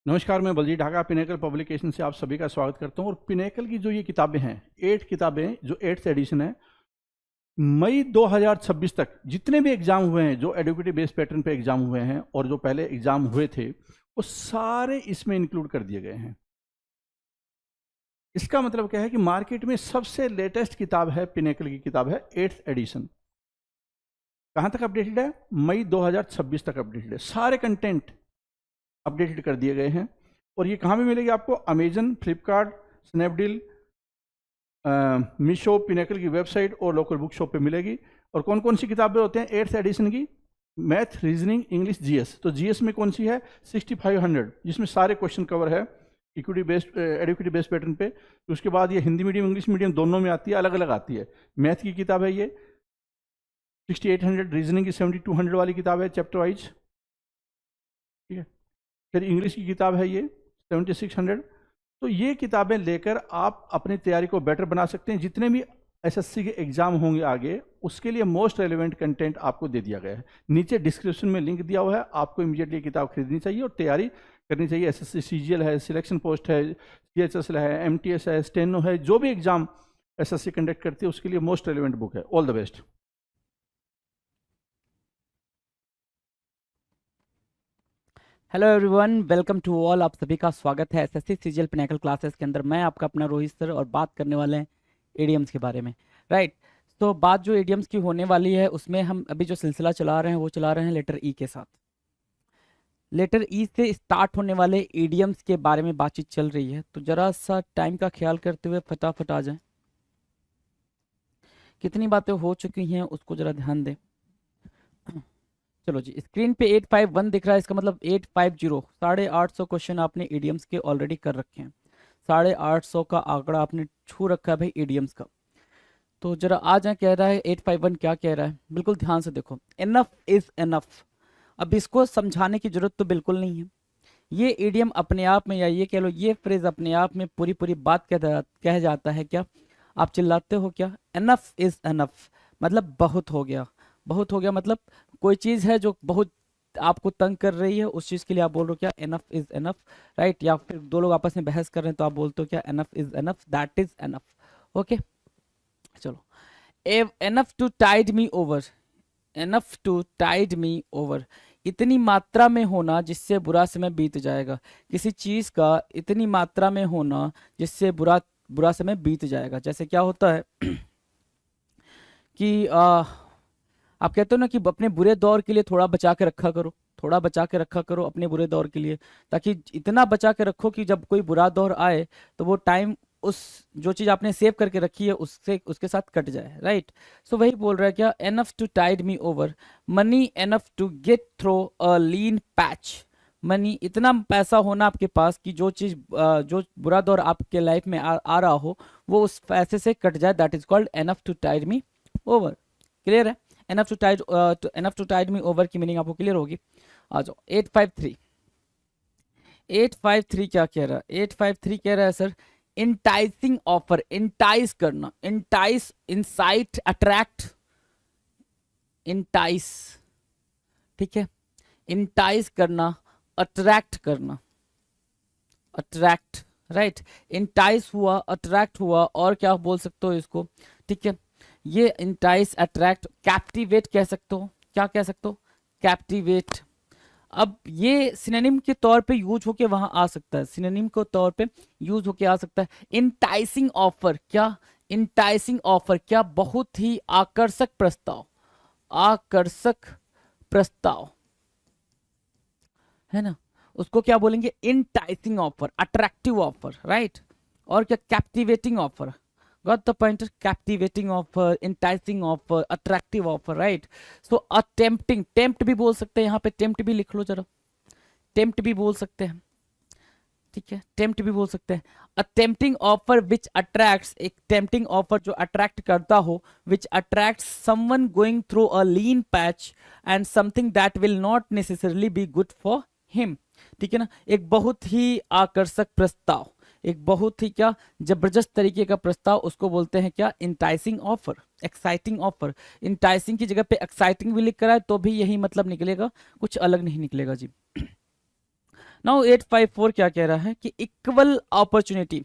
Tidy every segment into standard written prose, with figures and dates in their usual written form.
नमस्कार, मैं Baljeet Dhaka pinnacle publication से आप सभी का स्वागत करता हूं। और पिनेकल की जो ये किताबें हैं, 8 किताबें, जो 8th एडिशन है, मई 2026 तक जितने भी एग्जाम हुए हैं, जो एडुकेटिव बेस्ड पैटर्न पे एग्जाम हुए हैं और जो पहले एग्जाम हुए थे, वो सारे इसमें इंक्लूड कर दिए गए हैं। इसका मतलब क्या है कि मार्केट में सबसे लेटेस्ट किताब है, पिनेकल की किताब है 8th एडिशन। कहां तक अपडेटेड है? मई 2026 तक अपडेटेड है। सारे कंटेंट अपडेटेड कर दिए गए हैं। और ये कहाँ भी मिलेगी आपको? Amazon, Flipkart, Snapdeal, Meesho, pinnacle की वेबसाइट और लोकल बुक शॉप पे मिलेगी। और कौन कौन सी किताबें होते हैं 8th एडिशन की? Math, reasoning, English, GS. तो जीएस में कौन सी है? 6500, जिसमें सारे क्वेश्चन कवर है equity based, educative based pattern पे। उसके बाद ये हिंदी मीडियम, इंग्लिश मीडियम दोनों में आती है, अलग अलग आती है। मैथ की किताब है ये 6800, रीजनिंग की 7200 वाली किताब है चैप्टर वाइज, ठीक है। फिर इंग्लिश की किताब है ये 7600। तो ये किताबें लेकर आप अपनी तैयारी को बेटर बना सकते हैं। जितने भी एसएससी के एग्जाम होंगे आगे, उसके लिए मोस्ट रेलेवेंट कंटेंट आपको दे दिया गया है। नीचे डिस्क्रिप्शन में लिंक दिया हुआ है, आपको इमीडिएटली किताब खरीदनी चाहिए और तैयारी करनी चाहिए। एसएससी सीजीएल है, सिलेक्शन पोस्ट है, सीएचएसएल है, एमटीएस है, स्टेनो है, जो भी एग्जाम एसएससी कंडक्ट करती है उसके लिए मोस्ट रेलेवेंट बुक है। All the best. Hello everyone, welcome to all. आप सभी का स्वागत है एसएससी सीजीएल पिनेकल क्लासेस के अंदर। मैं आपका अपना रोहित सर और बात करने वाले हैं एडीएम्स के बारे में। राइट। तो बात जो एडीएम्स की होने वाली है उसमें हम अभी जो सिलसिला चला रहे हैं वो चला रहे हैं लेटर ई के साथ। लेटर ई से स्टार्ट होने वाले एडीएम्स के बारे में बातचीत चल रही है, तो जरा सा टाइम का ख्याल करते हुए फटाफट आ जाए। कितनी बातें हो चुकी हैं उसको जरा ध्यान दें। चलो जी, स्क्रीन पे 851 दिख रहा है, इसका मतलब 850, 850 क्वेश्चन आपने ईडीएम्स के ऑलरेडी कर रखे हैं। 850 का आंकड़ा आपने छू रखा है भाई ईडीएम्स का। तो जरा आ जाए, कह रहा है 851 क्या कह रहा है, बिल्कुल ध्यान से देखो। Enough is enough. अब इसको समझाने की जरूरत तो बिल्कुल नहीं है। ये ईडीएम अपने आप में, या ये कह लो ये फ्रेज अपने आप में पूरी पूरी बात कह जाता है क्या? आप चिल्लाते हो क्या? इनफ इज इनफ मतलब बहुत हो गया। बहुत हो गया मतलब कोई चीज़ है जो बहुत आपको तंग कर रही है, उस चीज़ के लिए आप बोल रहे हो क्या? Enough is enough. राइट। या फिर दो लोग आपस में बहस कर रहे हैं तो आप बोलते हो क्या? Enough is enough, that is enough. Okay, चलो। Enough to tide me over. Enough to tide me over, इतनी मात्रा में होना जिससे बुरा समय बीत जाएगा। किसी चीज़ का इतनी मात्रा में होना जिससे बुरा बुरा समय बीत जाएगा। जैसे क्या होता है कि आप कहते हो ना कि अपने बुरे दौर के लिए थोड़ा बचा के रखा करो, थोड़ा बचा के रखा करो अपने बुरे दौर के लिए, ताकि इतना बचा के रखो कि जब कोई बुरा दौर आए तो वो टाइम उस जो चीज़ आपने सेव करके रखी है उससे उसके साथ कट जाए। राइट। सो वही बोल रहा है क्या? Enough to tide me over, money enough to get through a lean patch. Money, इतना पैसा होना आपके पास कि जो चीज़ जो बुरा दौर आपके लाइफ में आ रहा हो वो उस पैसे से कट जाए। That is called enough to tide me over. Clear है? Enough to tide me over की मीनिंग आपको क्लियर होगी। आ जाओ 853। 853 क्या कह रहा है? 853 कह रहा है सर, इंटाइसिंग ऑफर। इंटाइस करना, इंटाइस, इंसाइट, अट्रैक्ट, इंटाइस। ठीक है, इंटाइस करना, अट्रैक्ट करना, अट्रैक्ट। राइट। इंटाइस हुआ, अट्रैक्ट हुआ, और क्या बोल सकते हो इसको? ठीक है, ये इंटाइस, अट्रैक्ट, कैप्टिवेट कह सकते हो। क्या कह सकते हो? कैप्टिवेट। अब ये सिनोनिम के तौर पे यूज होके वहां आ सकता है, सिनोनिम के तौर पे यूज होके आ सकता है। इंटाइसिंग ऑफर, क्या? इंटाइसिंग ऑफर क्या? बहुत ही आकर्षक प्रस्ताव, आकर्षक प्रस्ताव, है ना? उसको क्या बोलेंगे? Enticing offer, attractive offer. Right. और क्या? Captivating offer. Got the point? Captivating offer, enticing offer, attractive offer. Right. So attempting, tempt भी बोल सकते हैं, यहाँ पे टेम्प्ट भी लिख लो जरा, टेम्प्ट भी बोल सकते हैं। ठीक है, टेम्प्ट भी बोल सकते हैं। A tempting offer which attracts, एक टेम्पटिंग ऑफर जो अट्रैक्ट करता हो, which attracts someone going through a lean patch and something that will not necessarily be good for him. ठीक है ना? एक बहुत ही आकर्षक प्रस्ताव, एक बहुत ही क्या जबरदस्त तरीके का प्रस्ताव, उसको बोलते हैं क्या? Enticing offer, exciting offer. Enticing की जगह पे एक्साइटिंग भी लिख कर आए तो भी यही मतलब निकलेगा, कुछ अलग नहीं निकलेगा जी। नाउ 854 क्या कह रहा है कि इक्वल अपॉर्चुनिटी,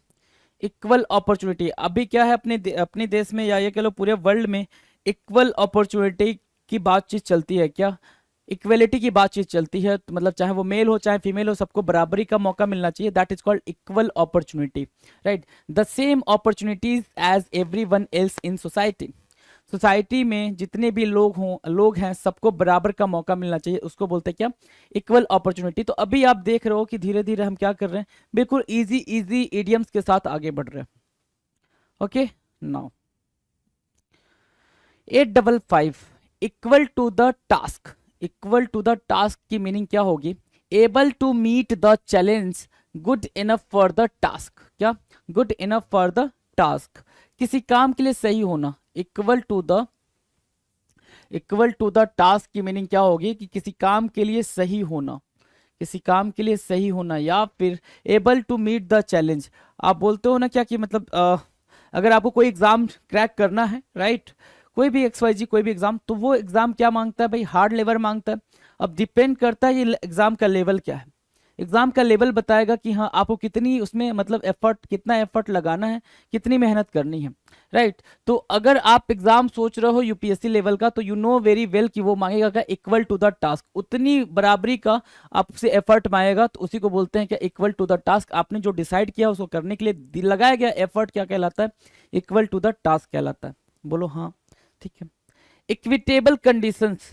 इक्वल अपॉर्चुनिटी अभी क्या है अपने देश में या ये कह लो पूरे वर्ल्ड में इक्वल अपॉर्चुनिटी की बातचीत चलती है। क्या इक्वलिटी की बातचीत चलती है, तो मतलब चाहे वो मेल हो चाहे फीमेल हो, सबको बराबरी का मौका मिलना चाहिए। That is called equal opportunity, right. The same opportunities as everyone else in society, society में जितने भी लोग हैं सबको बराबर का मौका मिलना चाहिए, उसको बोलते हैं क्या, इक्वल अपॉर्चुनिटी। तो अभी आप देख रहे हो कि धीरे धीरे हम क्या कर रहे हैं, बिल्कुल इजी इजी इडियम्स के साथ आगे बढ़ रहे हैं। Okay, now 855 equal to the task, equal to the task की मीनिंग क्या होगी, able to meet the challenge, good enough for the task. क्या, good enough for the task, किसी काम के लिए सही होना। इक्वल टू द टास्क की मीनिंग क्या होगी कि किसी काम के लिए सही होना, किसी काम के लिए सही होना, या फिर able to meet the challenge. आप बोलते हो ना क्या कि मतलब अगर आपको कोई एग्जाम क्रैक करना है, राइट, कोई भी XYZ कोई भी एग्जाम, तो वो एग्जाम क्या मांगता है भाई, हार्ड लेवल मांगता है। अब डिपेंड करता है ये एग्जाम का लेवल क्या है, एग्जाम का लेवल बताएगा कि हाँ आपको कितनी उसमें मतलब एफर्ट, कितना एफर्ट लगाना है, कितनी मेहनत करनी है, राइट। तो अगर आप एग्जाम सोच रहे हो यूपीएससी लेवल का, तो यू नो वेरी वेल कि वो मांगेगा क्या, इक्वल टू द टास्क, उतनी बराबरी का आपसे एफर्ट मांगेगा, तो उसी को बोलते हैं क्या, इक्वल टू द टास्क। आपने जो डिसाइड किया उसको करने के लिए लगाया गया एफर्ट क्या कहलाता है, इक्वल टू द टास्क कहलाता है। बोलो हाँ, ठीक है। इक्विटेबल कंडीशंस,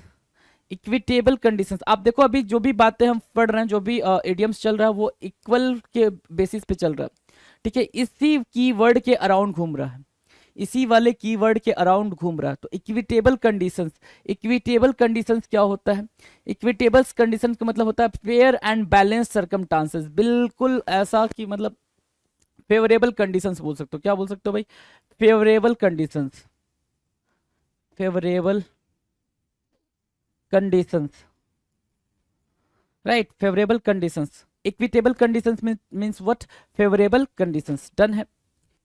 इक्विटेबल कंडीशंस, आप देखो अभी जो भी बातें हम पढ़ रहे हैं, जो भी इडियम्स चल रहा है, वो इक्वल के बेसिस पे चल रहा है, ठीक है। इसी कीवर्ड के अराउंड घूम रहा है, इसी वाले कीवर्ड के अराउंड घूम रहा है। तो इक्विटेबल कंडीशंस, इक्विटेबल कंडीशंस क्या होता है, इक्विटेबल कंडीशंस का मतलब होता है फेयर एंड बैलेंस सर्कमस्टांसेस, बिल्कुल ऐसा कि मतलब फेवरेबल कंडीशंस बोल सकते हो। क्या बोल सकते हो भाई, favourable conditions, favourable conditions, right, favourable conditions. Equitable conditions means what, favourable conditions. Done है,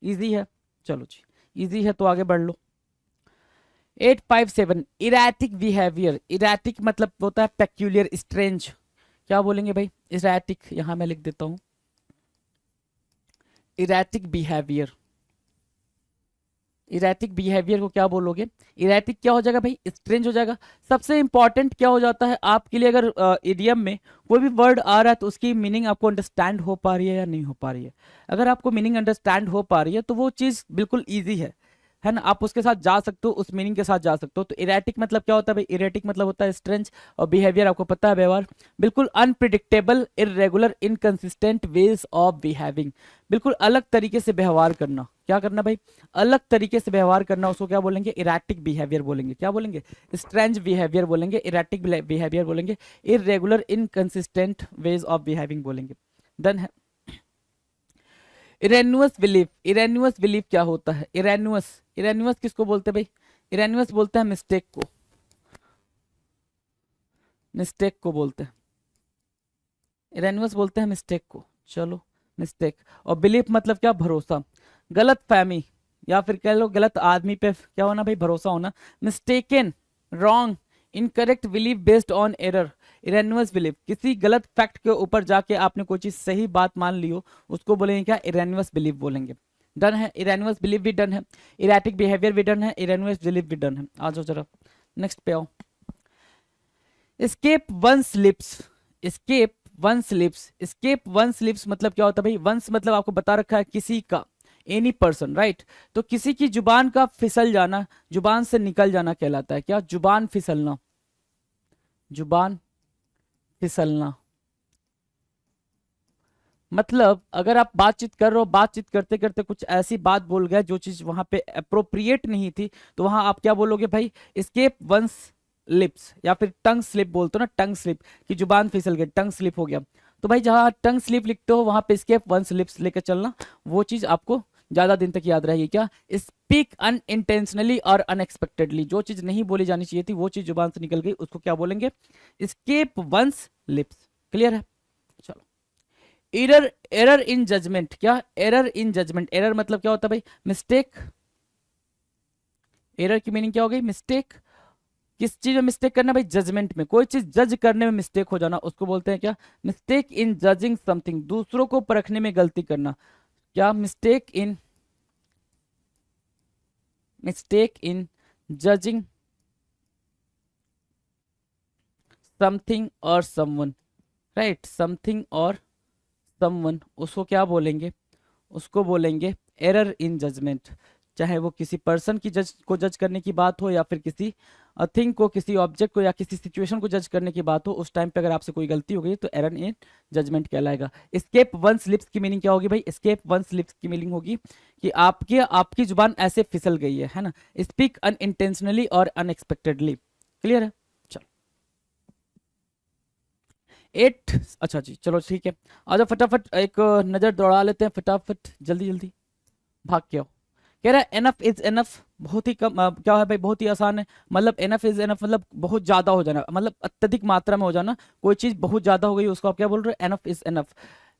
इजी है, चलो जी, इजी है तो आगे बढ़ लो। 857 इरेटिक बिहेवियर, इरेटिक मतलब होता है पेक्यूलियर, स्ट्रेंज। क्या बोलेंगे भाई, इरेटिक, यहां मैं लिख देता हूं, इरेटिक बिहेवियर। इरेटिक बिहेवियर को क्या बोलोगे, इरेटिक क्या हो जाएगा भाई, स्ट्रेंज हो जाएगा। सबसे इंपॉर्टेंट क्या हो जाता है आपके लिए, अगर इडियम में कोई भी वर्ड आ रहा है तो उसकी मीनिंग आपको अंडरस्टैंड हो पा रही है या नहीं हो पा रही है। अगर आपको मीनिंग अंडरस्टैंड हो पा रही है तो वो चीज़ बिल्कुल ईजी है ना, आप उसके साथ जा सकते हो, उस मीनिंग के साथ जा सकते हो। तो इरेटिक मतलब क्या होता है भाई, इरेटिक मतलब होता है स्ट्रेंज, और बिहेवियर आपको पता है व्यवहार, बिल्कुल unpredictable, irregular, inconsistent ways of behaving, बिल्कुल अलग तरीके से व्यवहार करना। क्या करना भाई, अलग तरीके से व्यवहार करना, उसको क्या बोलेंगे, इरेटिक बिहेवियर बोलेंगे। क्या बोलेंगे, स्ट्रेंज बिहेवियर बोलेंगे, इरेटिक बिहेवियर बोलेंगे, irregular inconsistent ways of behaving बोलेंगे। डन है। इरेन्युअस बिलीफ, इरेन्युअस बिलीफ क्या होता है, इरेन्युअस, इरेन्युअस किसको बोलते हैं भाई, इरेन्युअस बोलते हैं मिस्टेक को, मिस्टेक को बोलते हैं, इरेन्युअस बोलते हैं मिस्टेक को। चलो, मिस्टेक। और बिलीफ मतलब क्या, भरोसा, गलत फहमी, या फिर कह लो गलत आदमी पे क्या होना भाई, भरोसा होना। Mistaken, wrong, incorrect belief based on error, erroneous belief, किसी गलत फैक्ट के ऊपर जाके आपने कोई चीज सही बात मान ली हो, उसको बोलेंगे क्या, इरेन्युअस बिलीफ बोलेंगे। डन है, इरेन्युअस बिलीफ भी डन है, इरेटिक बिहेवियर भी डन है, इरेन्युअस बिलीफ भी डन है। आ जाओ जरा नेक्स्ट पे आओ। Escape one slips, escape one slips, escape one slips मतलब क्या होता है भाई, वंस मतलब आपको बता रखा है किसी का, एनी पर्सन, राइट। तो किसी की जुबान का फिसल जाना, जुबान से निकल जाना कहलाता है क्या, जुबान फिसलना, जुबान फिसलना। मतलब अगर आप बातचीत कर रहे हो, बातचीत करते करते कुछ ऐसी बात बोल गए जो चीज वहां पे अप्रोप्रिएट नहीं थी, तो वहां आप क्या बोलोगे भाई, एस्केप वंस लिप्स, या फिर टंग स्लिप बोलते हो ना, टंग स्लिप, कि जुबान फिसल गई, टंग स्लिप हो गया। तो भाई जहां टंग स्लिप लिखते हो वहां पे एस्केप वंस लिप्स लेकर चलना, वो चीज आपको ज्यादा दिन तक याद रहेगी। क्या, स्पीक अनइंटेंशनली और अनएक्सपेक्टेडली, जो चीज नहीं बोली जानी चाहिए थी वो चीज जुबान से निकल गई, उसको क्या बोलेंगे, एस्केप वंस लिप्स। क्लियर है, चलो। एरर, एरर इन जजमेंट, क्या, एरर इन जजमेंट, एरर मतलब क्या होता है भाई, मिस्टेक, एरर की मीनिंग क्या हो गई, मिस्टेक। किस चीज में मिस्टेक करना भाई? जजमेंट में। कोई चीज जज करने में मिस्टेक हो जाना उसको बोलते हैं क्या? Mistake in judging something. दूसरों को परखने में गलती करना। क्या? मिस्टेक इन जजिंग समथिंग और समवन, राइट? समथिंग और समवन, उसको क्या बोलेंगे? उसको बोलेंगे एरर इन जजमेंट। चाहे वो किसी पर्सन की जज करने की बात हो, या फिर किसी थिंग को, किसी ऑब्जेक्ट को, या किसी सिचुएशन को जज करने की बात हो, उस टाइम पे अगर आपसे कोई गलती हो गई तो एरर इन जजमेंट कहलाएगा। एस्केप वन स्लिप्स की मीनिंग क्या होगी भाई? एस्केप वन स्लिप्स की मीनिंग होगी कि आपकी जुबान ऐसे फिसल गई है ना? स्पीक अनइंटेंशनली और अनएक्सपेक्टेडली। क्लियर है? चलो 8, अच्छा जी चलो ठीक है। आ जाओ फटाफट एक नजर दौड़ा लेते हैं फटाफट, जल्दी जल्दी भाग के आओ। कह रहा है एनफ इज एनफ, बहुत ही कम क्या है भाई? बहुत ही आसान है। मतलब एनफ इज एनफ मतलब बहुत ज्यादा हो जाना, मतलब अत्यधिक मात्रा में हो जाना। कोई चीज बहुत ज्यादा हो गई उसको आप क्या बोल रहे हो? Enough is enough.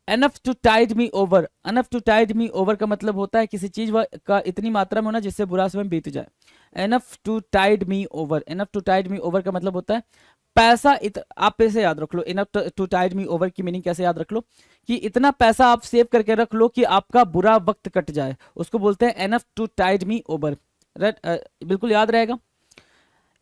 Enough to tide me over, enough to tide me over का मतलब होता है किसी चीज का इतनी मात्रा में होना जिससे बुरा समय बीत जाए। Enough to tide me over, enough to tide me over का मतलब होता है पैसा आप ऐसे याद रख लो। Enough to tide me over की मीनिंग कैसे याद रख लो? कि इतना पैसा आप सेव करके रख लो कि आपका बुरा वक्त कट जाए, उसको बोलते हैं enough to tide me over. बिल्कुल याद रहेगा।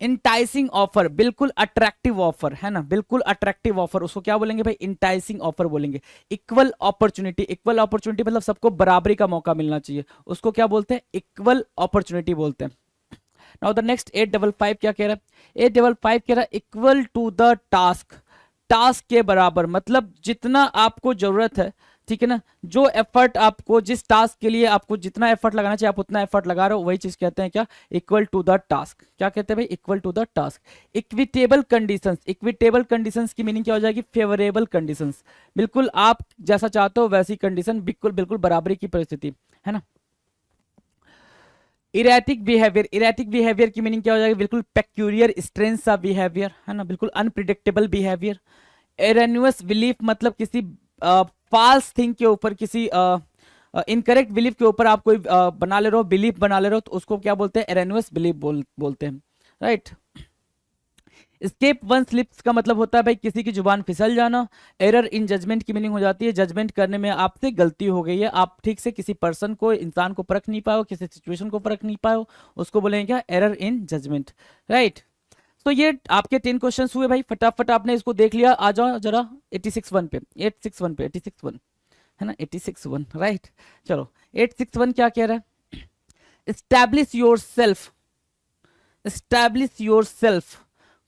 इंटाइसिंग ऑफर, बिल्कुल अट्रैक्टिव ऑफर है ना? बिल्कुल अट्रैक्टिव ऑफर, उसको क्या बोलेंगे भाई? इंटाइसिंग ऑफर बोलेंगे। इक्वल अपॉर्चुनिटी, इक्वल अपॉर्चुनिटी मतलब सबको बराबरी का मौका मिलना चाहिए, उसको क्या बोलते हैं? इक्वल अपॉर्चुनिटी बोलते हैं। नाउ द नेक्स्ट 855 क्या कह रहा है? 855 कह रहा है equal to the task, task के बराबर, मतलब जितना आपको जरूरत है, ठीक है ना? जो एफर्ट आपको, जिस टास्क के लिए आपको जितना एफर्ट लगाना चाहिए आप उतना एफर्ट लगा रहे हो, वही चीज कहते हैं क्या? Equal to the task. क्या कहते हैं भाई? Equal to the task. Equitable conditions, equitable conditions की मीनिंग क्या हो जाएगी? Favourable conditions. बिल्कुल आप जैसा चाहते हो वैसी कंडीशन, बिल्कुल बिल्कुल बराबरी की परिस्थिति, है ना? इरेटिक बिहेवियर, इरेटिक बिहेवियर की मीनिंग क्या हो जाएगी? बिल्कुल पेक्यूलियर स्ट्रेंथ सा बिहेवियर, है ना? बिल्कुल अनप्रिडिक्टेबल बिहेवियर। एरेन्युअस बिलीफ मतलब किसी फाल्स थिंग के ऊपर, किसी इनकरेक्ट बिलीफ के ऊपर आप कोई बना ले रहे हो, बिलीफ बना ले रहे हो, तो उसको क्या बोलते हैं? एरेन्युअस बिलीफ बोलते हैं, राइट? स्केप वन स्लिप्स का मतलब होता है भाई किसी की जुबान फिसल जाना। एरर इन जजमेंट की मीनिंग हो जाती है जजमेंट करने में आपसे गलती हो गई है, आप ठीक से किसी पर्सन को, इंसान को परख नहीं पाए हो, किसी सिचुएशन को परख नहीं पाए हो, उसको बोलेंगे क्या? Error in judgement, right? तो ये आपके 10 क्वेश्चंस हुए भाई, फटाफट आपने इसको देख लिया। आ जाओ जरा 86 पे, 861 पे, 86 है ना? 86 राइट? चलो 861 क्या कह रहा है? Establish yourself, establish yourself,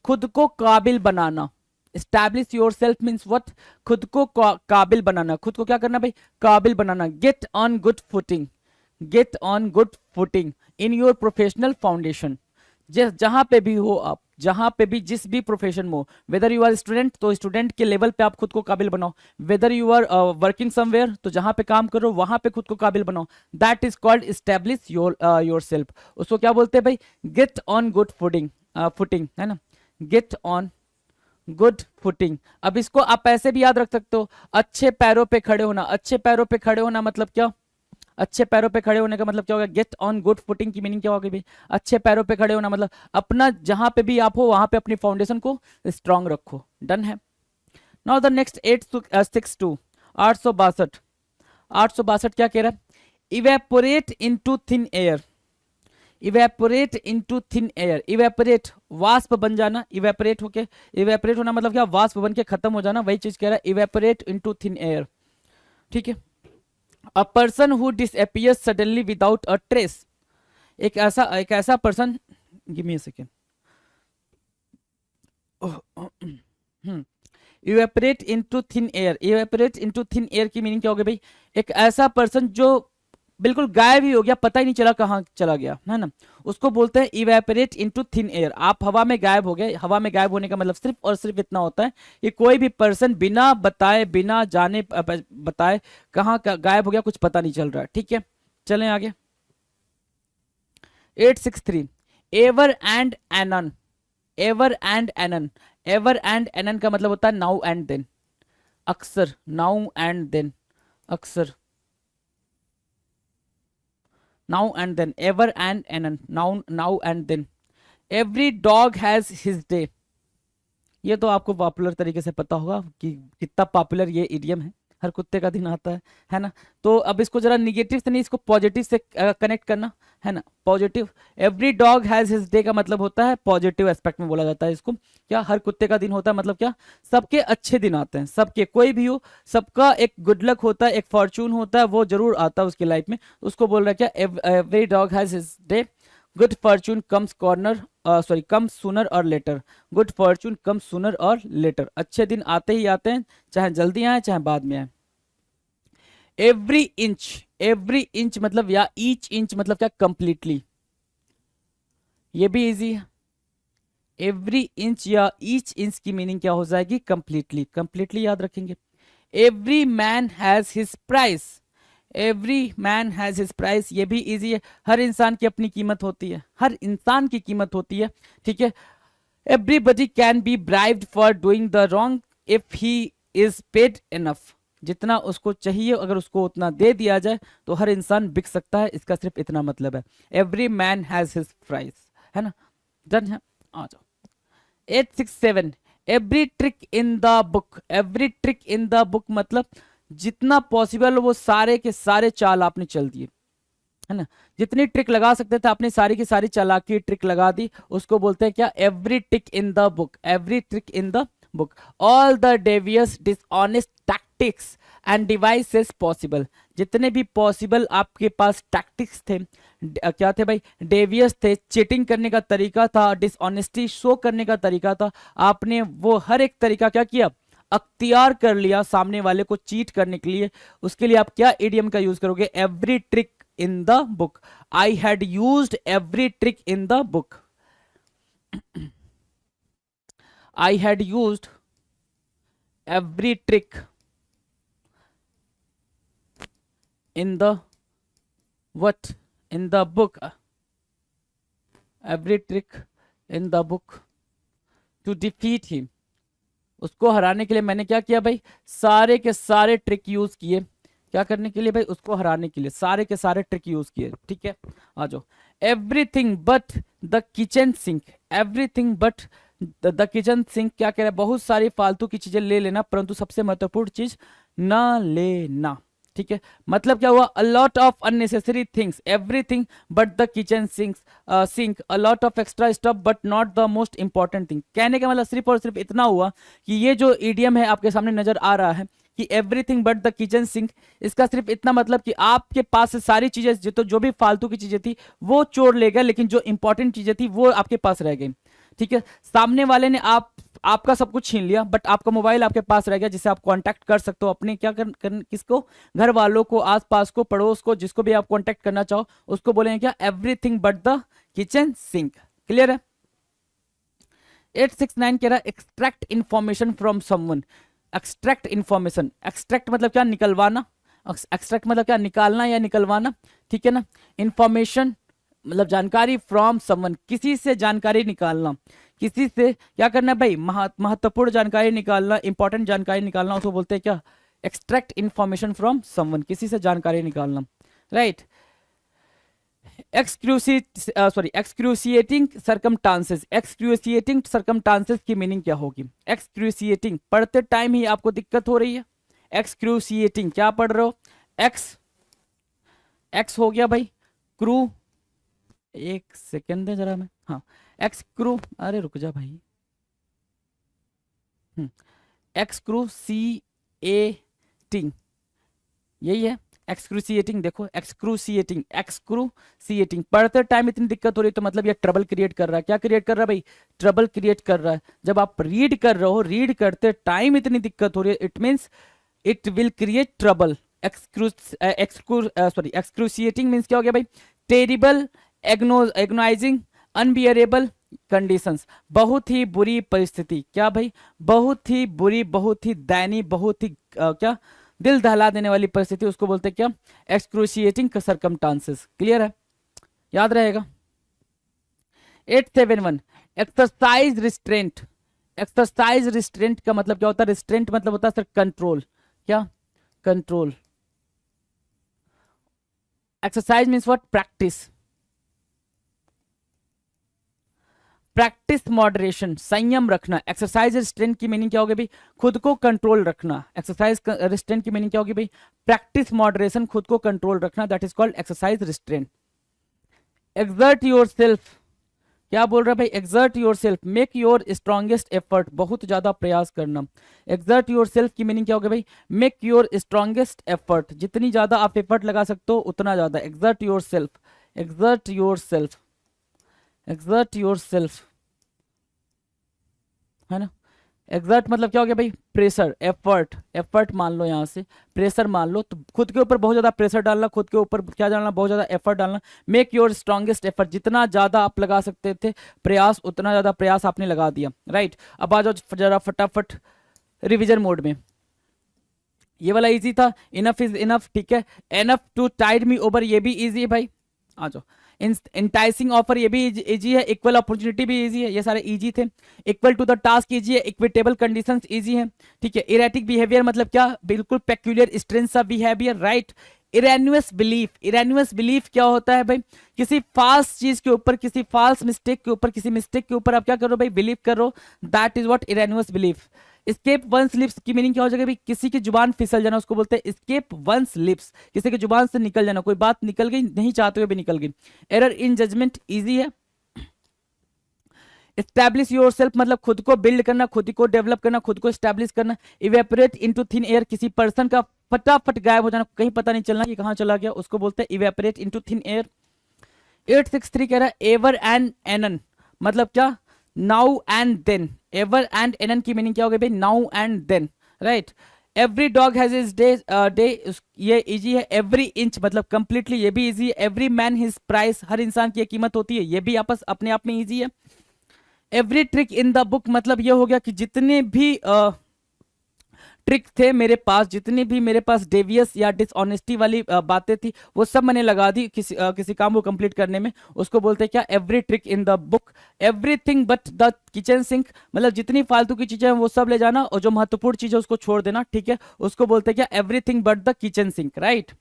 खुद को काबिल बनाना। Establish yourself means what? खुद को काबिल बनाना। खुद को क्या करना भाई? काबिल बनाना। Get on good footing, get on good footing in your professional foundation. जहां पे भी हो आप, जहां पे भी, जिस भी प्रोफेशन में हो, वेदर यू आर स्टूडेंट तो स्टूडेंट के लेवल पे आप खुद को काबिल बनाओ, whether you are working somewhere तो जहां पे काम करो वहां पे खुद को काबिल बनाओ। That is called establish your self. उसको क्या बोलते हैं भाई? Gate on good footing, footing, है ना? Gate on good footing. अब इसको आप ऐसे भी याद रख सकते हो, अच्छे पैरों पे खड़े होना। अच्छे पैरों पे खड़े होना मतलब क्या? अच्छे पैरों पे खड़े होने का मतलब क्या होगा? गेट ऑन गुड फुटिंग की मीनिंग क्या होगी भाई? अच्छे पैरों पे खड़े होना मतलब अपना जहां पे भी आप हो वहां पे अपनी फाउंडेशन को स्ट्रांग रखो। डन है? नाउ द नेक्स्ट 862, 862, 862 क्या कह रहा है? Evaporate into thin air, evaporate into thin air. Evaporate वाष्प बन जाना, इवेपोरेट होके, इवेपोरेट होना मतलब क्या? वाष्प बन के खत्म हो जाना, वही चीज कह रहा है इवेपोरेट इनटू थिन एयर, ठीक है? A person who disappears suddenly without a trace, एक ऐसा person, give me a second. Evaporate into thin air, evaporate into thin air की मीनिंग क्या होगी भाई? एक ऐसा पर्सन जो बिल्कुल गायब ही हो गया, पता ही नहीं चला कहाँ चला गया, है ना? उसको बोलते हैं इवेपोरेट इनटू थिन एयर। आप हवा में गायब हो गए। हवा में गायब होने का मतलब सिर्फ और सिर्फ इतना होता है कि कोई भी पर्सन बिना बताए, बिना जाने बताए कहाँ गायब हो गया, कुछ पता नहीं चल रहा है, ठीक है? चलें आगे। 863, ever and anon, ever and anon. Ever and anon का मतलब होता है नाउ एंड देन, अक्सर, नाउ एंड देन, अक्सर, now and then, ever and anon, now now and then. Every dog has his day, ये तो आपको पॉपुलर तरीके से पता होगा कि कितना पॉपुलर ये इडियम है, हर कुत्ते का दिन आता है ना। तो अब इसको जरा निगेटिव से नहीं, इसको पॉजिटिव से कनेक्ट करना है ना। Positive, every dog has his day का मतलब होता है पॉजिटिव एस्पेक्ट में बोला जाता है इसको। क्या हर कुत्ते का दिन होता है, मतलब क्या सबके अच्छे दिन आते हैं, सबके, कोई भी हो, सबका एक गुड लक होता है, एक फॉर्चून होता है, वो जरूर आता है उसकी लाइफ में। उसको बोल रहा है क्या, every dog has his day, good fortune comes comes sooner or later, good fortune comes sooner or later, अच्छे दिन आते ही आते हैं, चाहे जल्दी आए चाहे बाद में आए। एवरी इंच मतलब, या ईच इंच मतलब क्या, कंप्लीटली, ये भी इजी है। एवरी इंच या ईच इंच की मीनिंग क्या हो जाएगी, कंप्लीटली, कंप्लीटली याद रखेंगे। Every man has his price, every man has his price, ये भी इजी है। हर इंसान की अपनी कीमत होती है, हर इंसान की कीमत होती है, ठीक है। Everybody can be bribed for doing the wrong if he is paid enough, जितना उसको चाहिए अगर उसको उतना दे दिया जाए तो हर इंसान बिक सकता है, इसका सिर्फ इतना मतलब है। Every man has his price, है ना। डन है, आ जाओ। 867, every trick in the book, every trick in the book मतलब जितना पॉसिबल वो सारे के सारे चाल आपने चल दिए, है ना। जितनी ट्रिक लगा सकते थे आपने सारी की सारी चालाकी ट्रिक लगा दी, उसको बोलते हैं क्या, every trick in the book, every trick in the book. All the Davies dishonest tactics end devices possible, जितने भी पॉसिबल आपके पास टैक्टिक्स थे, क्या थे भाई, डेवियस थे, चीटिंग करने का तरीका था, डिसऑनेस्टी शो करने का तरीका था, आपने वो हर एक तरीका क्या किया, अख्तियार कर लिया सामने वाले को चीट करने के लिए। उसके लिए आप क्या इडियम का यूज करोगे, every trick in the book, I had used every trick in the book, I had used every trick in the what in the book, every trick in the book to defeat him, उसको हराने के लिए मैंने क्या किया भाई, सारे के सारे ट्रिक यूज किए, क्या करने के लिए भाई, उसको हराने के लिए सारे के सारे ट्रिक यूज किए, ठीक है। आ जाओ। Everything but the kitchen sink, everything but the kitchen sink क्या कह रहा है, बहुत सारी फालतू की चीजें ले लेना परंतु सबसे महत्वपूर्ण चीज ना लेना, ठीक है। मतलब क्या हुआ, a lot of unnecessary things, everything but the kitchen sink, a lot of extra stuff but not the most important thing. कहने का मतलब सिर्फ और सिर्फ इतना हुआ कि ये जो ईडियम है आपके सामने नजर आ रहा है कि everything but the kitchen sink, इसका सिर्फ इतना मतलब कि आपके पास से सारी चीजें जो भी फालतू की चीजें थी वो चोर ले गया, लेकिन जो इंपॉर्टेंट चीजें थी वो आपके पास रह गई, ठीक है। सामने वाले ने आपका सब कुछ छीन लिया बट आपका मोबाइल आपके पास रह गया, जिससे आप कांटेक्ट कर सकते हो अपने किसको, घर वालों को, आसपास को, पड़ोस को, जिसको भी आप कांटेक्ट करना चाहो उसको बोलेंगे क्या, everything but the kitchen sink. Clear है। 869 कह रहा है extract information from someone, extract information, extract मतलब क्या, निकलवाना, एक्सट्रैक्ट मतलब क्या, निकालना या निकलवाना, ठीक है ना। इंफॉर्मेशन मतलब जानकारी, फ्रॉम समवन किसी से जानकारी निकालना, किसी से क्या करना है भाई, महत्वपूर्ण जानकारी निकालना, इंपॉर्टेंट जानकारी निकालना, उसको बोलते हैं क्या, एक्सट्रैक्ट इंफॉर्मेशन फ्रॉम समवन, किसी से जानकारी निकालना, राइट। एक्सक्रूसिएटिंग सर्कमस्टांसेस, एक्सक्रूसिएटिंग सर्कमस्टांसेस की मीनिंग क्या होगी, एक्सक्रूसिएटिंग पढ़ते टाइम ही आपको दिक्कत हो रही है, एक्सक्रूसिएटिंग क्या पढ़ रहे हो, एक्स हो गया भाई, क्रू, एक सेकेंड दे जरा मैं, हाँ, एक्सक्रू, अरे रुक जा भाई, एक्सक्रूसिएटिंग यही है, एक्सक्रूसिएटिंग, देखो एक्सक्रूसिएटिंग पढ़ते टाइम इतनी दिक्कत हो रही है तो मतलब ये ट्रबल क्रिएट कर रहा है, क्या क्रिएट कर रहा है भाई, ट्रबल क्रिएट कर रहा है। जब आप रीड कर रहे हो, रीड करते टाइम इतनी दिक्कत हो रही है, it means it will create trouble. एक्सक्रूसिएटिंग means क्या हो गया भाई, टेरिबल, एग्नाइजिंग, अनबियरेबल कंडीशंस, बहुत ही बुरी परिस्थिति, क्या भाई, बहुत ही बुरी, बहुत ही दयनीय, बहुत ही क्या, दिल दहला देने वाली परिस्थिति, उसको बोलते हैं क्या, एक्सक्रूशिएटिंग सर्कमस्टांसेस। क्लियर है, याद रहेगा। 871 एक्सरसाइज रिस्ट्रेंट, एक्सरसाइज रिस्ट्रेंट का मतलब क्या होता है, रिस्ट्रेंट मतलब होता है सर कंट्रोल, क्या, control. Exercise means what, practice, practice moderation, संयम रखना। एक्सरसाइज रिस्ट्रेंट की मीनिंग क्या होगी भाई? खुद को कंट्रोल रखना। एक्सरसाइज रिस्ट्रेंट की मीनिंग क्या होगी भाई? प्रैक्टिस मॉडरेशन, खुद को कंट्रोल रखना, that is called exercise restraint. Exert your self, क्या बोल रहा है भाई? Exert your self, make your strongest effort, बहुत ज्यादा प्रयास करना। एक्सर्ट योर सेल्फ की मीनिंग क्या होगा भाई? मेक योर स्ट्रॉन्गेस्ट एफर्ट, जितनी ज्यादा आप एफर्ट लगा सकते हो उतना ज्यादा। Exert your self, exert your self, exert your self, है ना। एक्सर्ट मतलब क्या हो गया भाई? प्रेशर, एफर्ट, एफर्ट मान लो, यहाँ से प्रेशर मान लो, तो खुद के ऊपर बहुत ज्यादा प्रेशर डालना, खुद के ऊपर क्या डालना? बहुत ज्यादा एफर्ट डालना। मेक योर स्ट्रॉन्गेस्ट एफर्ट, जितना ज्यादा आप लगा सकते थे प्रयास, उतना ज्यादा प्रयास आपने लगा दिया, राइट। अब आ जाओ जरा फटाफट रिविजन मोड में। ये वाला इजी था, इनफ इज इनफ, ठीक है। Enough to tide me over, ये भी इजी है भाई, आ जाओ। इंटाइसिंग ऑफर, ये भी इजी है। इक्वल अपॉर्चुनिटी भी इजी है, ये सारे इजी थे। Equal to the task easy है। इक्विटेबल कंडीशंस इजी है, ठीक है। इरेटिक बिहेवियर मतलब क्या? बिल्कुल peculiar strength of behaviour, right. Erroneous belief, erroneous belief क्या होता है भाई? किसी फाल्स चीज के ऊपर, किसी फाल्स मिस्टेक के ऊपर, किसी मिस्टेक के ऊपर आप क्या करो भाई? बिलीव करो, that is what erroneous belief. Escape one's lips की मीनिंग क्या हो जाएगा भाई? किसी की जुबान फिसल जाना, उसको बोलते हैं स्केप वंस लिप्स, किसी की जुबान से निकल जाना, कोई बात निकल गई, नहीं चाहते हुए भी निकल गई। एरर इन जजमेंट इजी है। एस्टैब्लिश योर सेल्फ मतलब खुद को बिल्ड करना, खुद को डेवलप करना, खुद को एस्टैब्लिश करना। इवेपोरेट इनटू थिन एयर, किसी पर्सन का फटाफट गायब हो जाना, कहीं पता नहीं चलना कि कहाँ चला गया, उसको बोलते हैं इवेपोरेट इनटू थिन एयर। 863 कह रहा है एवर एंड एनन मतलब क्या? Now and then. Ever and anon की मीनिंग क्या हो गई भाई? Now and then, right. Every dog has his day, ये इजी है। एवरी इंच मतलब कंप्लीटली, ये भी इजी है। एवरी मैन हिज प्राइस, हर इंसान की एक कीमत होती है, ये भी आपस अपने आप में इजी है। Every trick in the book मतलब ये हो गया कि जितने भी ट्रिक थे मेरे पास, जितनी भी मेरे पास डेवियस या डिसऑनेस्टी वाली बातें थी, वो सब मैंने लगा दी किसी काम को कंप्लीट करने में, उसको बोलते हैं क्या? Every trick in the book. Everything but the kitchen sink मतलब जितनी फालतू की चीजें हैं वो सब ले जाना, और जो महत्वपूर्ण चीज है उसको छोड़ देना, ठीक है। उसको बोलते हैं क्या? Everything but the kitchen sink, right.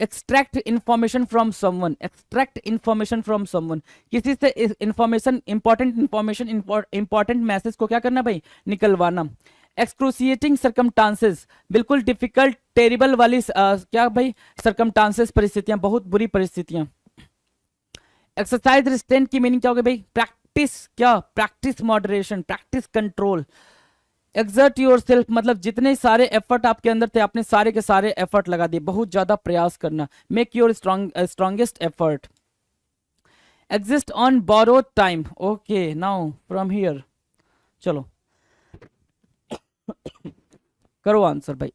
Extract information from someone, extract information from someone, किसी से इंफॉर्मेशन, इंपॉर्टेंट मैसेज को क्या करना भाई? निकलवाना। एक्सक्रूसिएटिंग सर्कमटांसेस, बिल्कुल डिफिकल्ट टेरिबल वाली क्या भाई? सर्कमटांसेस, परिस्थितियां, बहुत बुरी परिस्थितियां। एक्सरसाइज रिस्ट्रेंट की मीनिंग क्या होगी भाई? प्रैक्टिस क्या? Practice moderation, practice control. Exert your self मतलब जितने सारे एफर्ट आपके अंदर थे, आपने सारे के सारे एफर्ट लगा दिए, बहुत ज्यादा प्रयास करना। Make your strongest effort. Exist on borrowed time, okay now from here चलो करो आंसर भाई।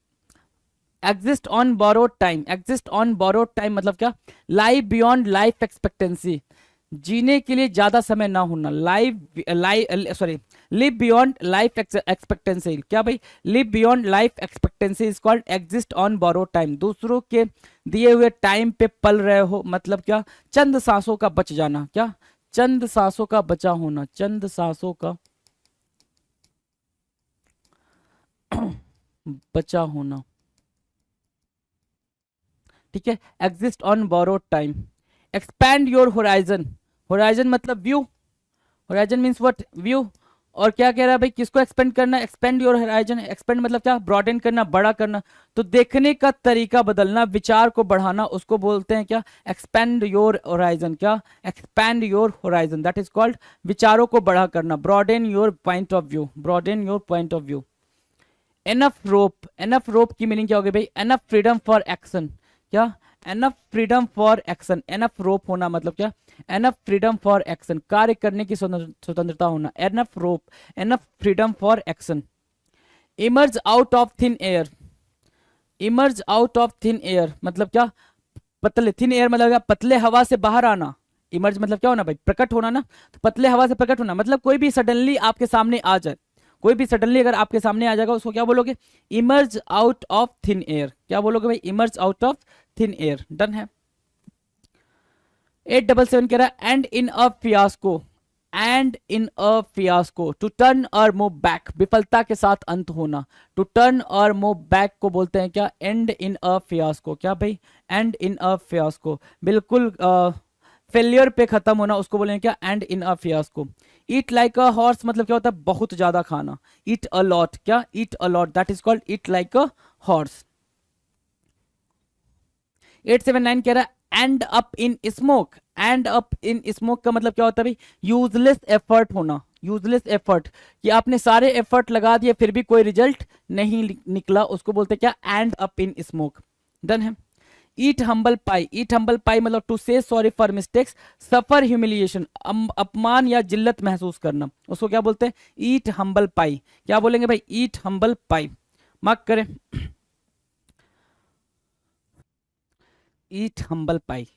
Exist on borrowed time, exist on borrowed time मतलब क्या? लाइव बियॉन्ड लाइफ एक्सपेक्टेंसी, जीने के लिए ज्यादा समय ना होना। लिव बियॉन्ड लाइफ एक्सपेक्टेंसी, क्या भाई? Live beyond life expectancy is called exist on borrowed time. दूसरों के दिए हुए टाइम पे पल रहे हो मतलब क्या? चंद सांसों का बच जाना, क्या? चंद सांसों का बचा होना, चंद सांसों का बचा होना, ठीक है। Exist on borrowed time. Expand your horizon, horizon मतलब view, horizon means what? View. और क्या कह रहा है भाई? किसको एक्सपेंड करना? Expand your horizon. एक्सपेंड मतलब क्या? ब्रॉडेन करना, बड़ा करना। तो देखने का तरीका बदलना, विचार को बढ़ाना, उसको बोलते हैं क्या? एक्सपेंड योर होराइजन, क्या? Expand your horizon, that is called विचारों को बड़ा करना। Broaden your point of view, broaden your point of view. Enough rope, enough rope की मीनिंग क्या होगी भाई? एनफ फ्रीडम फॉर एक्शन, क्या? Enough freedom for action. Enough rope होना मतलब क्या? एनफ फ्रीडम फॉर एक्शन, कार्य करने की स्वतंत्रता होना। Enough rope, enough freedom for action. Emerge out of thin air, emerge out of thin air मतलब क्या? पतले, थिन एयर मतलब क्या? पतले हवा से बाहर आना। इमर्ज मतलब क्या होना भाई? प्रकट होना ना। तो पतले हवा से प्रकट होना मतलब कोई भी सडनली आपके सामने आ जाए, कोई भी सडनली अगर आपके सामने आ जाएगा उसको क्या बोलोगे? Emerge out of thin air, क्या बोलोगे भाई? Emerge out of thin air. Done है। 877 कह रहा है end in a fiasco, end in a fiasco, to turn और मूव बैक, विफलता के साथ अंत होना। टू टर्न और मूव बैक को बोलते हैं क्या? एंड इन अ फियास्को, क्या भाई? एंड इन अ फियास्को, बिल्कुल फेलियर पे खत्म होना उसको बोलेंगे क्या, and in a fiasco. Eat like a horse मतलब क्या होता है, बहुत ज्यादा खाना, ईट अ लॉट, क्या, eat a lot, that is called eat like a horse. 879 कह रहा है end up in smoke. End up in smoke का मतलब क्या होता है भाई, यूजलेस एफर्ट होना, यूजलेस एफर्ट, कि आपने सारे एफर्ट लगा दिए फिर भी कोई रिजल्ट नहीं निकला, उसको बोलते हैं क्या, end up in smoke. Done है। ईट हम्बल पाई, ईट हम्बल पाई मतलब टू से sorry for mistakes, suffer humiliation, अपमान या जिल्लत महसूस करना, उसको क्या बोलते हैं, ईट हम्बल पाई। क्या बोलेंगे भाई, ईट हम्बल पाई। मार्क करें, ईट हम्बल पाई,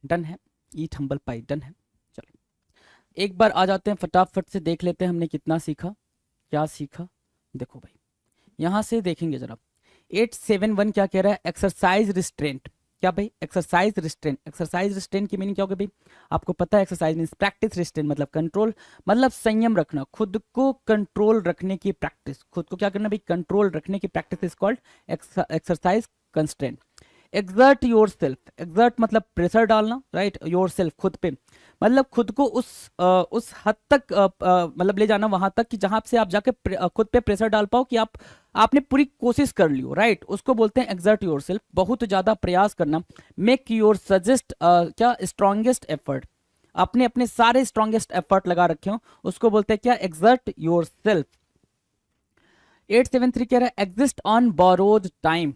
डन है, ईट हम्बल पाई, डन है। चलो एक बार आ जाते हैं, फटाफट से देख लेते हैं हमने कितना सीखा, क्या सीखा। देखो भाई यहां से देखेंगे जरा, 871 क्या कह रहा है, एक्सरसाइज रिस्ट्रेंट। क्या भाई, एक्सरसाइज रिस्ट्रेंट, एक्सरसाइज रिस्ट्रेंट की मीनिंग क्या होगी भाई, आपको पता है, एक्सरसाइज मीन्स प्रैक्टिस, रिस्ट्रेंट मतलब कंट्रोल, मतलब संयम रखना, खुद को कंट्रोल रखने की प्रैक्टिस, खुद को क्या करना भाई, कंट्रोल रखने की practice is called exercise constraint. Exert your self, exert मतलब प्रेशर डालना, राइट, योर सेल्फ खुद पे, मतलब खुद को उस हद तक मतलब ले जाना वहां तक कि जहां से आप जाके खुद पे प्रेशर डाल पाओ कि आपने पूरी कोशिश कर ली हो, राइट, उसको बोलते हैं एक्सर्ट योर सेल्फ, बहुत ज्यादा प्रयास करना। मेक योर सजेस्ट क्या, स्ट्रॉन्गेस्ट एफर्ट, आपने अपने सारे स्ट्रॉन्गेस्ट एफर्ट लगा रखे हो, उसको बोलते हैं क्या, एक्सर्ट योर सेल्फ। 873 कह रहा है एग्जिस्ट ऑन बोरोड टाइम,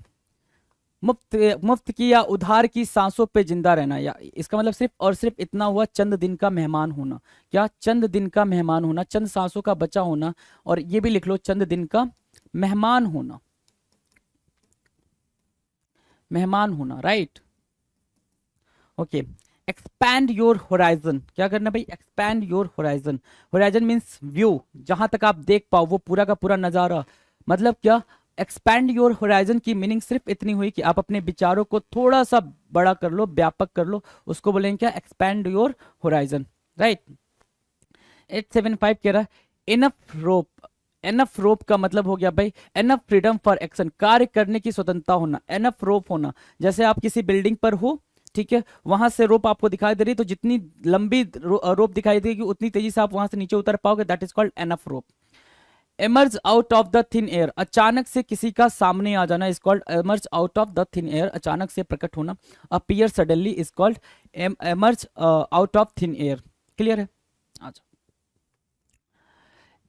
मुफ्त की या उधार की सांसों पे जिंदा रहना, या इसका मतलब सिर्फ और सिर्फ इतना हुआ, चंद दिन का मेहमान होना, क्या, चंद दिन का मेहमान होना, चंद सांसों का बचा होना, और ये भी लिख लो, चंद दिन का मेहमान होना, मेहमान होना, right, okay. Expand your horizon, क्या करना भाई, expand your horizon, horizon means view, जहां तक आप देख पाओ वो पूरा का पूरा नजारा, मतलब क्या, एक्सपैंड योर होराइजन की मीनिंग सिर्फ इतनी हुई कि आप अपने विचारों को थोड़ा सा बड़ा कर लो, व्यापक कर लो, उसको बोलेंगे क्या, एक्सपैंड योर होराइजन, राइट। 875 कह रहा है इनफ रोप, एनफ रोप का मतलब हो गया भाई, एनफ फ्रीडम फॉर एक्शन, कार्य करने की स्वतंत्रता होना, एनफ रोप होना, जैसे आप किसी बिल्डिंग पर हो, ठीक है, वहां से रोप आपको दिखाई दे रही है, तो जितनी लंबी रोप दिखाई देगी उतनी तेजी से आप वहां से नीचे उतर पाओगे, that is called enough rope. Emerge out of the thin air, अचानक से किसी का सामने आ जाना is called emerge out of the thin air, अचानक से प्रकट होना, appear suddenly is called emerge out of thin air. Clear है, अच्छा।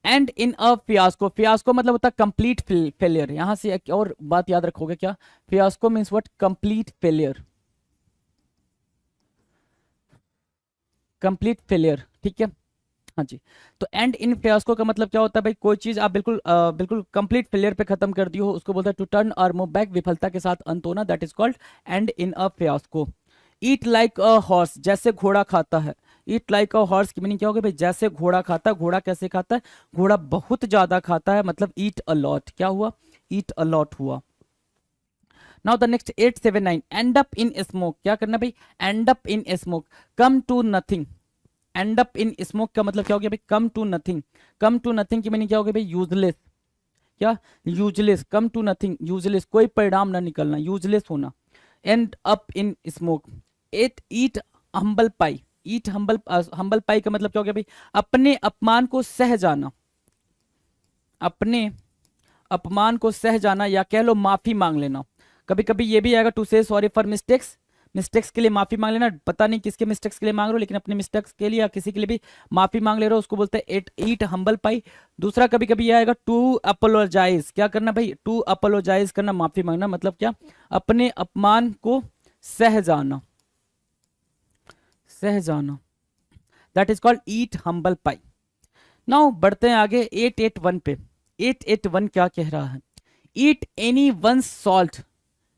And in a fiasco, fiasco मतलब होता है कंप्लीट फेलियर, यहां से एक और बात याद रखोगे, क्या, fiasco means what, complete failure, complete failure, ठीक है, हाँ जी। तो एंड इन फियास्को का मतलब क्या होता है भाई, कोई चीज आप बिल्कुल बिल्कुल कंप्लीट फेलियर पे खत्म कर दी हो, उसको बोलता है टू टर्न और मूव बैक, विफलता के साथ अंत होना, that is called and in a fiasco. Eat like a horse, जैसे घोड़ा खाता है, ईट लाइक अ हॉर्स की मीनिंग क्या होगी भाई, जैसे घोड़ा खाता है, घोड़ा कैसे खाता है, घोड़ा बहुत ज्यादा खाता है, मतलब ईट अ लॉट, क्या हुआ, ईट अ लॉट हुआ। Now the next 879 end up in smoke, क्या करना भाई, end up in smoke, come to nothing, end up in smoke का मतलब क्या हो गया भाई, come to nothing, come to nothing की मीनिंग क्या हो गया भाई, यूजलेस, क्या, useless, come to nothing, useless, कोई परिणाम ना निकलना, यूजलेस होना, end up in smoke. Eight eat humble pie, eat humble, humble पाई का मतलब क्या हो गया भाई, अपने अपमान को सह जाना, अपने अपमान को सह जाना, या कह लो माफी मांग लेना, कभी कभी ये भी आएगा टू से सॉरी फॉर मिस्टेक्स, मिस्टेक्स के लिए माफी मांग लेना, पता नहीं किसके मिस्टेक्स के लिए मांग रहे हो, लेकिन अपने मिस्टेक्स के लिए या किसी के लिए भी माफी मांग ले रहे हो, उसको बोलते हैं एट ईट हम्बल पाई। दूसरा कभी कभी ये आएगा टू अपोलोजाइज, क्या करना भाई, टू अपोलोजाइज करना, माफी मांगना, मतलब क्या, अपने अपमान को सह जाना, सह जाना, that is called eat humble pi. Now बढ़ते हैं आगे 881 पे, 881 क्या कह रहा है, ईट एनी वन सॉल्ट,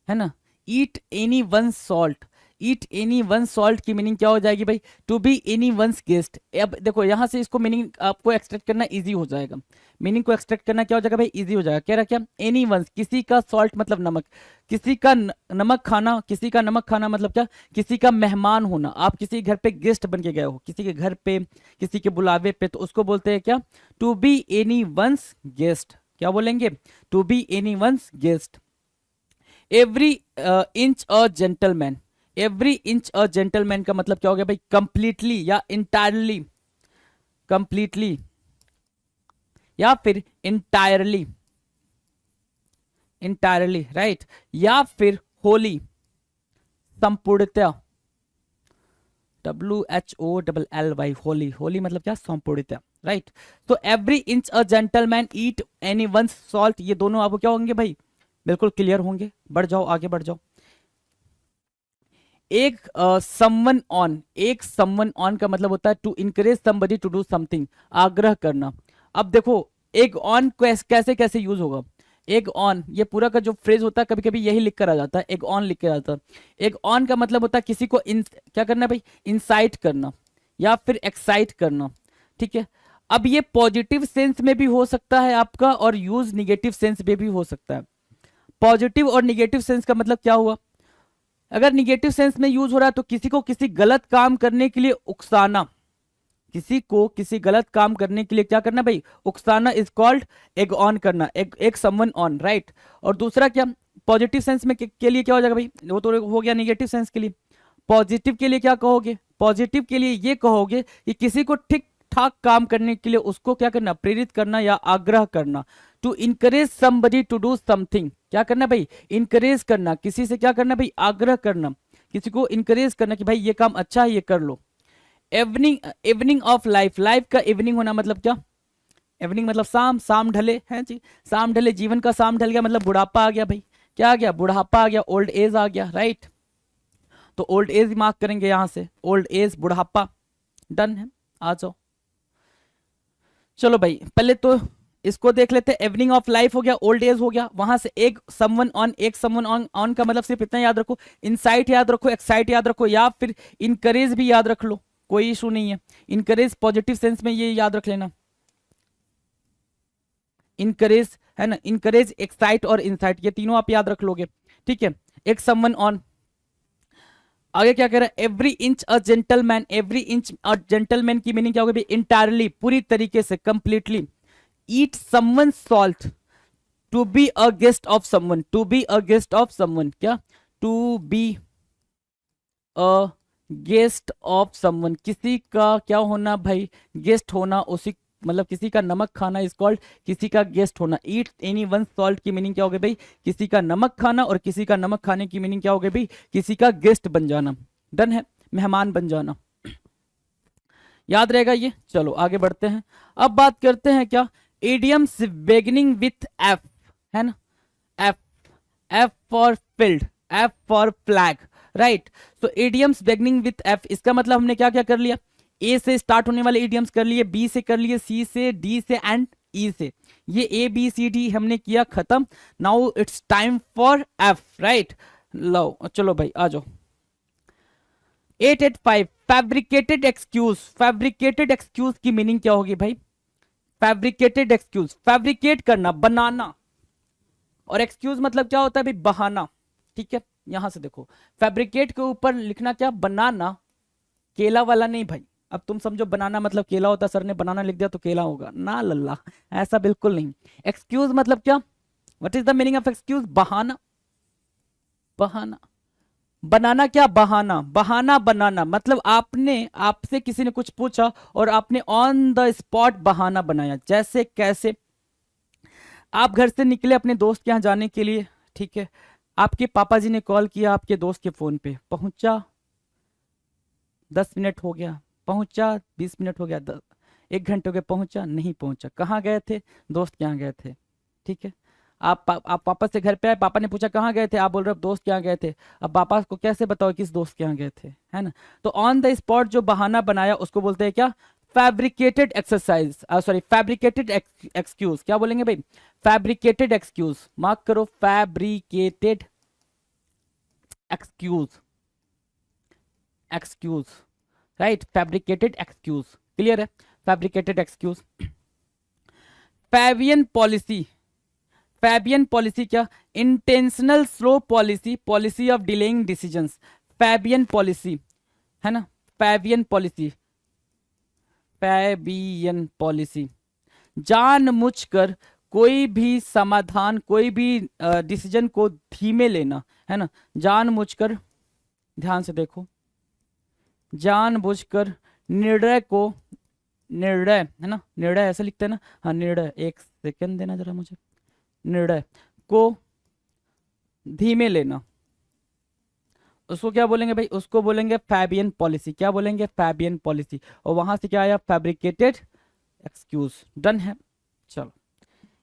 है ना, eat any one salt, eat any one salt की मीनिंग क्या हो जाएगी भाई, to be anyone's guest. अब देखो यहां से इसको मीनिंग आपको एक्सट्रैक्ट करना इजी हो जाएगा, मीनिंग को एक्सट्रैक्ट करना क्या हो जाएगा भाई, इजी हो जाएगा। कह रहा क्या, एनी वंस, किसी का, सॉल्ट मतलब नमक, किसी का नमक खाना, किसी का नमक खाना मतलब क्या, किसी का मेहमान होना, आप किसी घर पे गेस्ट बन के गए हो, किसी के घर पे, किसी के बुलावे पे, तो उसको बोलते हैं क्या, to be anyone's guest, क्या बोलेंगे, to be anyone's guest. Every inch a gentleman, every inch a gentleman का मतलब क्या हो गया भाई? कंप्लीटली या इंटायरली, कंप्लीटली या फिर इंटायरली, इंटायरली राइट, या फिर होली, संपूर्णतया, WHOLLY, होली, होली मतलब क्या? संपूर्णतया राइट। तो every inch a gentleman eat anyone's salt, ये दोनों आपको क्या होंगे भाई? बिल्कुल क्लियर होंगे। बढ़ जाओ, आगे बढ़ जाओ। Egg someone on, egg someone on का मतलब होता है to encourage somebody to do something, आग्रह करना। अब देखो एक ऑन कैसे कैसे यूज होगा। एक ऑन, ये पूरा का जो फ्रेज होता है कभी कभी यही लिख कर आ जाता है, एक ऑन लिख कर आ जाता है। एक ऑन का मतलब होता है किसी को क्या करना है भाई? इंसाइट करना या फिर एक्साइट करना, ठीक है। अब ये पॉजिटिव सेंस में भी हो सकता है आपका और यूज निगेटिव सेंस में भी हो सकता है। पॉजिटिव और निगेटिव सेंस का मतलब क्या हुआ? अगर निगेटिव सेंस में यूज हो रहा है तो किसी को किसी गलत काम करने के लिए उकसाना, किसी को किसी गलत काम करने के लिए क्या करना भाई? उकसाना इज कॉल्ड एग ऑन करना, एक समवन ऑन राइट। और दूसरा क्या? पॉजिटिव सेंस में के लिए क्या हो जाएगा भाई? वो तो हो गया निगेटिव सेंस के लिए। पॉजिटिव के लिए क्या कहोगे? पॉजिटिव के लिए ये कहोगे कि किसी को ठीक ठाक काम करने के लिए उसको क्या करना? प्रेरित करना या आग्रह करना। To encourage somebody to do something, क्या करना भाई? इनकरेज करना, किसी से क्या करना भाई? आग्रह करना, किसी को इनकरेज करना कि भाई ये काम अच्छा है, ये कर लो। Evening, evening of life, life का इवनिंग होना मतलब क्या? इवनिंग मतलब शाम, शाम ढले हैं जी, शाम ढले, जीवन का शाम ढल गया मतलब बुढ़ापा आ गया भाई। क्या आ गया? बुढ़ापा आ गया, ओल्ड एज आ गया राइट। तो ओल्ड एज मार्क करेंगे यहां से, ओल्ड एज, बुढ़ापा, डन है। आ जाओ, चलो भाई पहले तो इसको देख लेते हैं। इवनिंग ऑफ लाइफ हो गया, ओल्ड एज हो गया, वहां से एक someone on, egg someone on, on का मतलब सिर्फ इतना याद रखो, इंसाइट याद रखो, एक्साइट याद रखो, या फिर इनकरेज भी याद रख लो, कोई इशू नहीं है। इनकरेज पॉजिटिव सेंस में ये याद रख लेना, इनकरेज है ना, इनकरेज, एक्साइट और इंसाइट, ये तीनों आप याद रख लोगे, ठीक है। एक समवन ऑन, आगे क्या कह रहा है? Every inch a gentleman, every inch a gentleman की मीनिंग क्या होगी? इंटायरली, पूरी तरीके से, completely. Eat someone salt, to be a guest of someone, to be a guest of someone, क्या? To be a guest of someone, किसी का क्या होना भाई? गेस्ट होना, उसी मतलब किसी का नमक खाना इज कॉल्ड किसी का गेस्ट होना। ईट एनी वन सॉल्ट की मीनिंग क्या हो गई भाई? किसी का नमक खाना, और किसी का नमक खाने की मीनिंग क्या हो गई भाई? किसी का गेस्ट बन जाना, डन है, मेहमान बन जाना, याद रहेगा ये। चलो आगे बढ़ते हैं, अब बात करते हैं क्या? इडियम्स बिगिनिंग विथ एफ, है ना, F, F for field, F for flag right. तो इडियम्स बिगिनिंग विथ एफ, इसका मतलब हमने क्या क्या कर लिया? ए से स्टार्ट होने वाले इडियम्स कर लिए, बी से कर लिए, सी से, डी से एंड ई से। ये ए बी सी डी हमने किया खत्म। Now it's time for F right. लो चलो भाई आ जाओ। 885 फैब्रिकेटेड एक्सक्यूज, फैब्रिकेटेड एक्सक्यूज की मीनिंग क्या होगी भाई? फैब्रिकेटेड एक्सक्यूज, फैब्रिकेट करना, बनाना, और एक्सक्यूज मतलब क्या होता है भाई? बहाना, ठीक है। यहां से देखो, फैब्रिकेट के ऊपर लिखना क्या? बनाना, केला वाला नहीं भाई। अब तुम समझो बनाना मतलब केला होता, सर ने बनाना लिख दिया तो केला होगा ना, लल्ला, ऐसा बिल्कुल नहीं। एक्सक्यूज मतलब क्या? What is the meaning of excuse? बहाना, बहाना, बनाना क्या? बहाना, बहाना बनाना मतलब आपने, आपसे किसी ने कुछ पूछा और आपने ऑन द स्पॉट बहाना बनाया। जैसे कैसे? आप घर से निकले अपने दोस्त के यहाँ जाने के लिए, ठीक है। आपके पापा जी ने कॉल किया आपके दोस्त के फोन पे, पहुंचा 10 मिनट हो गया, पहुंचा 20 मिनट हो गया, 1 घंटे हो गया, पहुंचा नहीं पहुंचा। कहाँ गए थे? दोस्त के यहाँ गए थे, ठीक है। आप पापा से घर पे आए, पापा ने पूछा कहाँ गए थे, आप बोल रहे हो दोस्त के यहाँ गए थे। अब पापा को कैसे बताओ किस दोस्त के यहाँ गए थे, है ना। तो ऑन द स्पॉट जो बहाना बनाया उसको बोलते हैं क्या? Fabricated exercise, sorry fabricated excuse. क्या बोलेंगे भाई? फैब्रिकेटेड एक्सक्यूज, मार्क करो, fabricated excuse, excuse right, fabricated excuse, clear है? Fabricated excuse. Fabian policy, Fabian policy क्या? Intentional slow policy, policy of delaying decisions, Fabian policy, है ना। फैबियन पॉलिसी, फैबियन पॉलिसी, जानबूझकर कोई भी समाधान, कोई भी डिसीजन को धीमे लेना, है ना, जानबूझकर ध्यान से देखो, जानबूझकर निर्णय को, निर्णय है ना, निर्णय ऐसे लिखते हैं ना, हाँ निर्णय, एक सेकंड देना जरा मुझे, निर्णय को धीमे लेना, उसको क्या बोलेंगे भाई, उसको बोलेंगे फैबियन पॉलिसी। क्या बोलेंगे, फैबियन पॉलिसी। और वहां से क्या आया, फैब्रिकेटेड एक्सक्यूज। डन है। चलो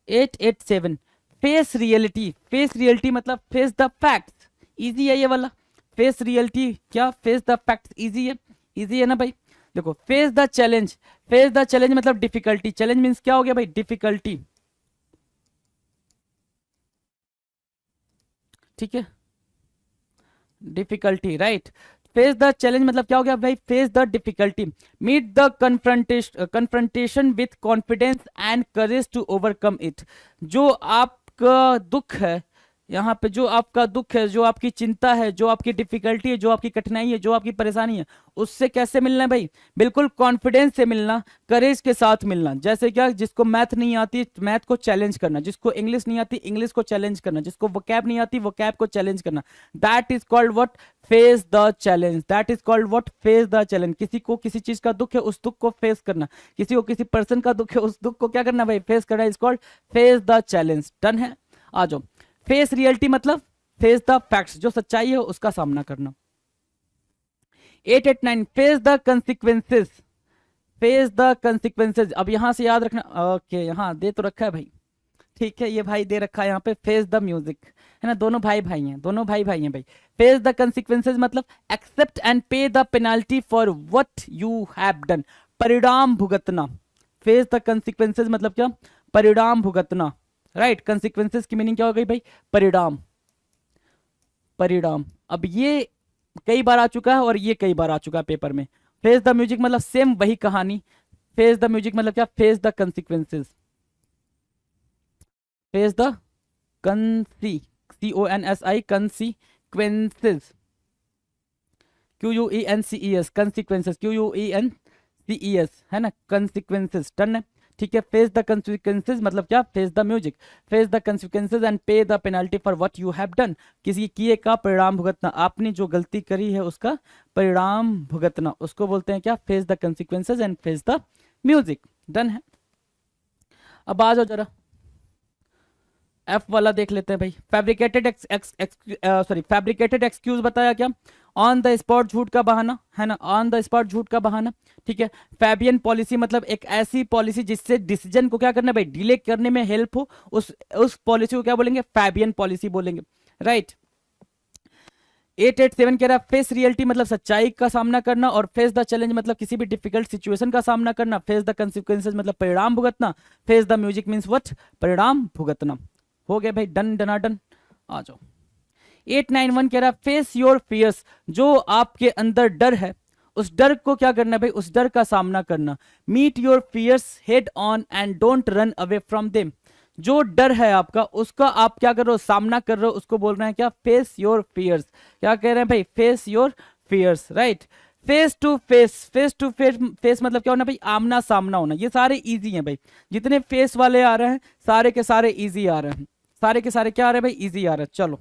887, फेस रियलिटी। फेस रियलिटी मतलब फेस द फैक्ट्स। इजी है ये वाला, फेस रियलिटी क्या, फेस द फैक्ट्स। इजी है, इजी है ना भाई। देखो face the challenge, face the challenge मतलब डिफिकल्टी। चैलेंज मीन्स क्या हो गया भाई, डिफिकल्टी। ठीक है, difficulty, right. Face the challenge मतलब क्या हो गया भाई, face the difficulty. Meet the confrontation with confidence and courage to overcome it. जो आपका दुख है यहाँ पे, जो आपका दुख है, जो आपकी चिंता है, जो आपकी डिफिकल्टी है, जो आपकी कठिनाई है, जो आपकी परेशानी है, उससे कैसे मिलना है भाई, बिल्कुल कॉन्फिडेंस से मिलना, करेज के साथ मिलना। जैसे क्या, जिसको मैथ नहीं आती मैथ को चैलेंज करना, जिसको इंग्लिश नहीं आती इंग्लिश को चैलेंज करना, जिसको वोकैब नहीं आती वोकैब को चैलेंज करना। That is called what, face the challenge. That is called what, face the challenge. किसी को किसी चीज का दुख है, उस दुख को फेस करना। किसी को किसी पर्सन का दुख है, उस दुख को क्या करना भाई, फेस करना। Is called face the challenge. Done है। आ जाओ, फेस रियलिटी मतलब फेस द फैक्ट्स, जो सच्चाई है उसका सामना करना। 889, face the consequences. Face the consequences, अब यहां से याद रखना। ओके यहां दे तो रखा है भाई, ठीक है, ये भाई दे रखा है यहाँ पे, फेस द म्यूजिक, है ना, दोनों भाई भाई हैं, दोनों भाई भाई हैं भाई। फेस द कंसिक्वेंसेस मतलब accept and pay the penalty for what you have done. परिणाम भुगतना। फेस द कंसिक्वेंसेस मतलब क्या, परिणाम भुगतना, राइट। कंसिक्वेंसेस की मीनिंग क्या हो गई भाई, परिणाम, परिणाम। अब ये कई बार आ चुका है और ये कई बार आ चुका है पेपर में। फेस द म्यूजिक मतलब सेम वही कहानी। फेस द म्यूजिक मतलब क्या, face the consequences, face the CONSI consequences, QUENCES consequences, QUENCES है ना, कंसिक्वेंसेस। डन है, ठीक है। फेस द कंसिक्वेंसेस मतलब क्या, face the music. Face the consequences and pay the penalty for what you have done. किसी किए का परिणाम भुगतना, आपने जो गलती करी है उसका परिणाम भुगतना, उसको बोलते हैं क्या, face the consequences and face the music. Done है। अब आ जाओ जरा एफ वाला देख लेते हैं भाई। फैब्रिकेटेड फैब्रिकेटेड एक्सक्यूज बताया क्या, ऑन द स्पॉट झूठ का बहाना, है ना, ऑन द स्पॉट झूठ का बहाना। ठीक है। फैबियन पॉलिसी मतलब एक ऐसी पॉलिसी जिससे डिसीजन को क्या करना भाई, डिले करने में हेल्प हो, उस पॉलिसी को क्या बोलेंगे, फैबियन पॉलिसी बोलेंगे, राइट। 887 कह रहा है फेस रियलिटी मतलब सच्चाई का सामना करना, और फेस द चैलेंज मतलब किसी भी डिफिकल्ट सिचुएशन का सामना करना, फेस द कंसिक्वेंसेस मतलब परिणाम भुगतना, face the music means what, परिणाम भुगतना। हो गया भाई, डन डनाडन। आ जाओ 891 कह रहा है फेस योर फियर्स। जो आपके अंदर डर है, उस डर को क्या करना भाई, उस डर का सामना करना। Meet your fears head on and don't run away from them. जो डर है आपका, उसका आप क्या कर रहे हो, सामना कर रहे हो, उसको बोल रहे हैं क्या, फेस योर फियर्स। क्या कह रहे हैं भाई, face your fears, right. Face to face, face to face, face मतलब क्या होना भाई, आमना सामना होना। ये सारे इजी हैं भाई, जितने फेस वाले आ रहे हैं सारे के सारे इजी आ रहे हैं, सारे के सारे क्या आ रहे हैं भाई, इजी आ रहे हैं। चलो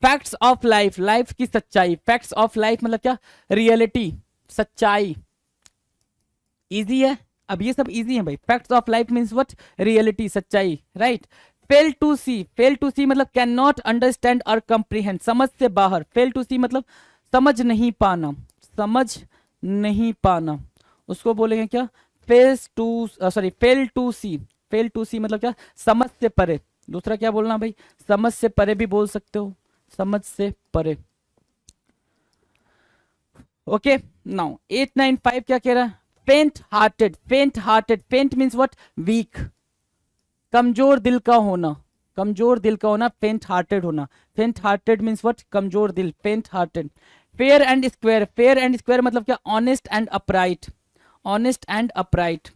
फैक्ट्स ऑफ लाइफ, लाइफ की सच्चाई। फैक्ट्स ऑफ लाइफ मतलब क्या, रियलिटी, सच्चाई। इजी है, अब ये सब इजी है भाई। Facts of life means what, reality, सच्चाई, right. Fail to see, fail to see मतलब कैन नॉट अंडरस्टैंड और कंप्रीहेंड, समझ से बाहर। फेल टू सी मतलब समझ नहीं पाना, समझ नहीं पाना, उसको बोलेंगे क्या, face to sorry fail to see. Fail to see मतलब क्या, समझ से परे। दूसरा क्या बोलना भाई, समझ से परे भी बोल सकते हो, समझ से परे। ओके नाउ 895 क्या कह रहा है, फेंट हार्टेड। फेंट हार्टेड, फेंट मींस व्हाट, वीक, कमजोर दिल का होना, कमजोर दिल का होना, फेंट हार्टेड होना। फेंट हार्टेड मींस व्हाट, कमजोर दिल, फेंट hearted. Fair and square, fair and square मतलब क्या, honest and upright, honest and upright,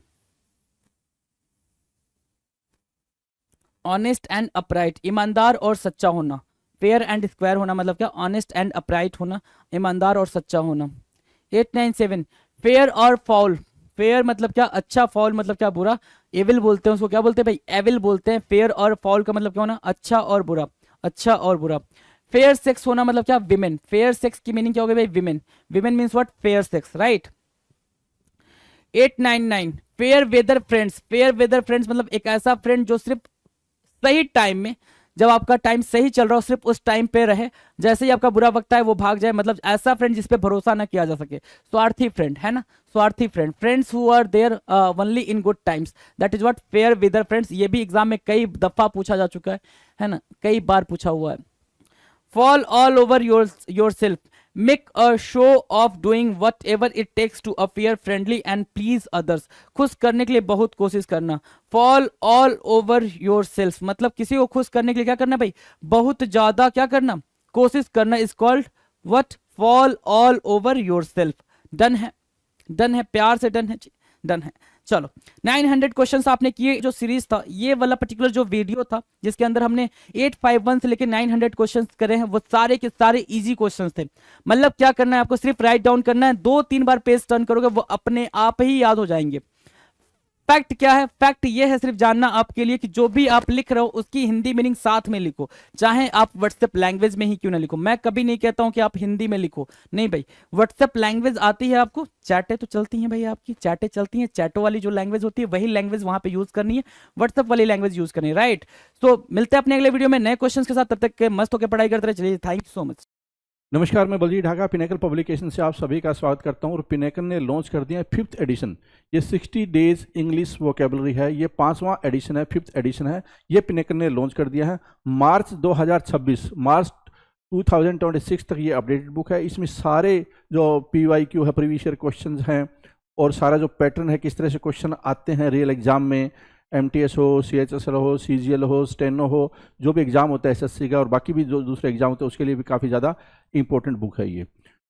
honest and upright, ईमानदार और सच्चा होना। फेयर एंड स्क्वायर होना मतलब क्या, ऑनेस्ट एंड अपराइट होना, ईमानदार और सच्चा होना। 897 फेयर और फॉल। फेयर मतलब क्या, अच्छा, फॉल मतलब क्या, बुरा। एविल बोलते हैं उसको, क्या बोलते हैं भाई, एविल बोलते हैं। फेयर और फॉल का मतलब क्या होना, अच्छा और बुरा, अच्छा और बुरा। फेयर सेक्स होना मतलब क्या, विमेन। फेयर सेक्स की मीनिंग क्या होगी भाई, women. Women means what, fair sex, right. 899 fair weather friends. Fair weather friends मतलब एक ऐसा फ्रेंड जो सिर्फ सही टाइम में, जब आपका टाइम सही चल रहा हो सिर्फ उस टाइम पे रहे, जैसे ही आपका बुरा वक्त है वो भाग जाए, मतलब ऐसा फ्रेंड जिस पे भरोसा ना किया जा सके। स्वार्थी फ्रेंड है ना, स्वार्थी friend. Friends who are there only in good times, that is what fair weather friends. ये भी एग्जाम में कई दफा पूछा जा चुका है ना, कई बार पूछा हुआ है। Fall all over yourself, make a show of doing whatever it takes to appear friendly and please others. खुश करने के लिए बहुत कोशिश करना। Fall all over yourself मतलब किसी को खुश करने के लिए क्या करना भाई, बहुत ज्यादा क्या करना, कोशिश करना, is called what, fall all over your self. Done है, डन है, प्यार से डन है, डन है। चलो 900 क्वेश्चंस आपने किए। जो सीरीज था, ये वाला पर्टिकुलर जो वीडियो था जिसके अंदर हमने 851 से लेकर 900 क्वेश्चंस करे हैं, वो सारे के सारे इजी क्वेश्चंस थे। मतलब क्या करना है आपको, सिर्फ राइट डाउन करना है, 2-3 बार पेज टर्न करोगे वो अपने आप ही याद हो जाएंगे। फैक्ट क्या है, फैक्ट ये है सिर्फ जानना आपके लिए कि जो भी आप लिख रहे हो उसकी हिंदी मीनिंग साथ में लिखो, चाहे आप व्हाट्सएप लैंग्वेज में ही क्यों ना लिखो। मैं कभी नहीं कहता हूं कि आप हिंदी में लिखो, नहीं भाई। व्हाट्सएप लैंग्वेज आती है आपको, चैटें तो चलती हैं भाई, आपकी चैटें चलती हैं, चैटों वाली जो लैंग्वेज होती है वही लैंग्वेज वहां पे यूज करनी है, व्हाट्सएप वाली लैंग्वेज यूज करनी है, राइट। तो मिलते हैं अपने अगले वीडियो में नए क्वेश्चन के साथ, तब तक मस्त होकर पढ़ाई करते रहे। चलिए, थैंक यू सो मच। नमस्कार, मैं बलजीत ढाका पिनेकल पब्लिकेशन से आप सभी का स्वागत करता हूं। और पिनेकल ने लॉन्च कर दिया है 5th एडिशन। ये 60 डेज इंग्लिश वोकेबलरी है, ये 5वां एडिशन है, 5th एडिशन है। ये पिनेकल ने लॉन्च कर दिया है। मार्च 2026 तक ये अपडेटेड बुक है। इसमें सारे जो PYQ है, प्रीवियस ईयर क्वेश्चन हैं, और सारा जो पैटर्न है, किस तरह से क्वेश्चन आते हैं रियल एग्जाम में, MTS हो, CHSL हो, CGL हो, स्टेनो हो, जो भी एग्ज़ाम होता है SSC का और बाकी भी जो दूसरे एग्जाम होते हैं उसके लिए भी काफ़ी ज़्यादा इंपॉर्टेंट बुक है ये।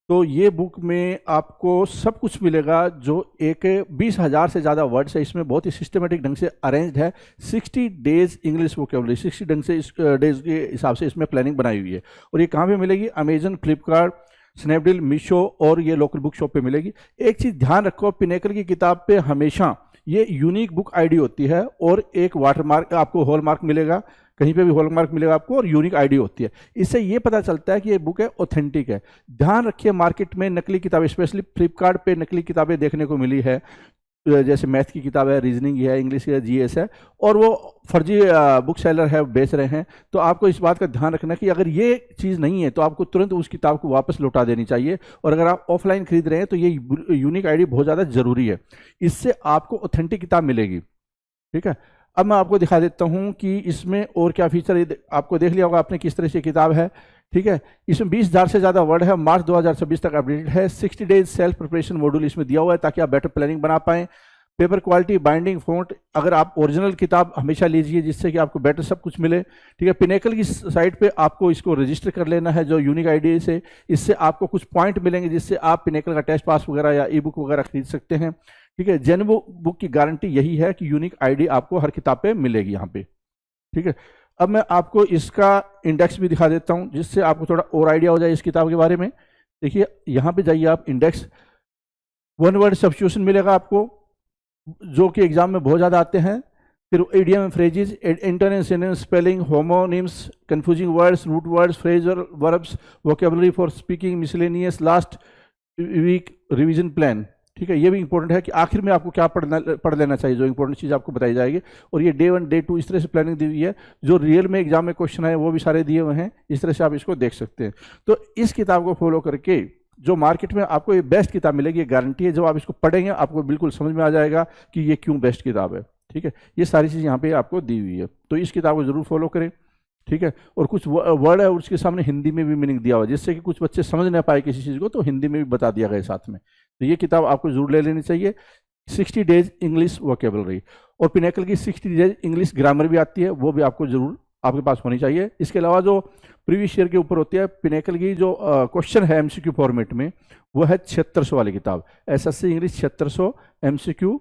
तो ये बुक में आपको सब कुछ मिलेगा, जो एक 20,000 से ज़्यादा वर्ड्स है इसमें, बहुत ही सिस्टमेटिक ढंग से अरेंज्ड है। 60 डेज इंग्लिश वोकेबलरी, 60 ढंग से डेज के हिसाब से इसमें प्लानिंग बनाई हुई है। और ये कहाँ पे मिलेगी, अमेजन, फ्लिपकार्ट, स्नैपडील, मीशो और ये लोकल बुक शॉप पे मिलेगी। एक चीज़ ध्यान रखो, पिनेकल की किताब पे हमेशा ये यूनिक बुक आईडी होती है और एक वाटरमार्क, आपको हॉलमार्क मिलेगा, कहीं पे भी हॉलमार्क मिलेगा आपको, और यूनिक आईडी होती है। इससे ये पता चलता है कि ये बुक है ऑथेंटिक है। ध्यान रखिए, मार्केट में नकली किताबें, स्पेशली फ्लिपकार्ट पे नकली किताबें देखने को मिली है, जैसे मैथ की किताब है, रीजनिंग है, इंग्लिश है, GS है, और वो फर्जी बुक सेलर है बेच रहे हैं। तो आपको इस बात का ध्यान रखना कि अगर ये चीज़ नहीं है तो आपको तुरंत उस किताब को वापस लौटा देनी चाहिए। और अगर आप ऑफलाइन खरीद रहे हैं तो ये यूनिक आईडी बहुत ज़्यादा ज़रूरी है, इससे आपको ऑथेंटिक किताब मिलेगी। ठीक है, अब मैं आपको दिखा देता हूँ कि इसमें और क्या फीचर, आपको देख लिया होगा आपने किस तरह से किताब है। ठीक है, इसमें 20,000 से ज़्यादा वर्ड है, मार्च 2026 तक अपडेटेड है। 60 डेज सेल्फ प्रिपरेशन मॉड्यूल इसमें दिया हुआ है ताकि आप बेटर प्लानिंग बना पाएं। पेपर क्वालिटी, बाइंडिंग, फॉन्ट, अगर आप ओरिजिनल किताब हमेशा लीजिए जिससे कि आपको बेटर सब कुछ मिले। ठीक है, पिनेकल की साइट पे आपको इसको रजिस्टर कर लेना है जो यूनिक आईडी से, इससे आपको कुछ पॉइंट मिलेंगे जिससे आप पिनेकल का टेस्ट पास वगैरह या ई बुक वगैरह खरीद सकते हैं। ठीक है, जेन्युइन बुक की गारंटी यही है कि यूनिक आईडी आपको हर किताब पे मिलेगी यहाँ पे। ठीक है, अब मैं आपको इसका इंडेक्स भी दिखा देता हूँ जिससे आपको थोड़ा और आइडिया हो जाए इस किताब के बारे में। देखिए, यहाँ पे जाइए आप, इंडेक्स, वन वर्ड सब्स्टिट्यूशन मिलेगा आपको जो कि एग्जाम में बहुत ज़्यादा आते हैं। फिर idiom, phrases, internet, synonyms, spelling, homonyms, confusing words, root words, phrasal, verbs, vocabulary for speaking, miscellaneous, last week revision plan. ठीक है, ये भी इंपॉर्टेंट है कि आखिर में आपको क्या पढ़ लेना चाहिए, जो इंपॉर्टेंट चीज़ आपको बताई जाएगी। और ये डे 1, डे 2 इस तरह से प्लानिंग दी हुई है। जो रियल में एग्जाम में क्वेश्चन है वो भी सारे दिए हुए हैं, इस तरह से आप इसको देख सकते हैं। तो इस किताब को फॉलो करके जो मार्केट में आपको ये बेस्ट किताब मिलेगी, ये गारंटी है। जब आप इसको पढ़ेंगे आपको बिल्कुल समझ में आ जाएगा कि ये क्यों बेस्ट किताब है। ठीक है, ये सारी चीज़ यहाँ पे आपको दी हुई है, तो इस किताब को जरूर फॉलो करें। ठीक है, और कुछ वर्ड है उसके सामने हिंदी में भी मीनिंग दिया हुआ है जिससे कि कुछ बच्चे समझ ना पाए किसी चीज़ को, तो हिंदी में भी बता दिया गया साथ में। तो ये किताब आपको जरूर ले लेनी चाहिए, 60 डेज इंग्लिश वोकेबलरी। और पिनेकल की 60 डेज इंग्लिश ग्रामर भी आती है, वो भी आपको जरूर आपके पास होनी चाहिए। इसके अलावा जो प्रीवियस ईयर के ऊपर होती है, पिनेकल की जो क्वेश्चन है MCQ फॉर्मेट में, वो है 7600 वाली किताब, SSC इंग्लिश 7600 MCQ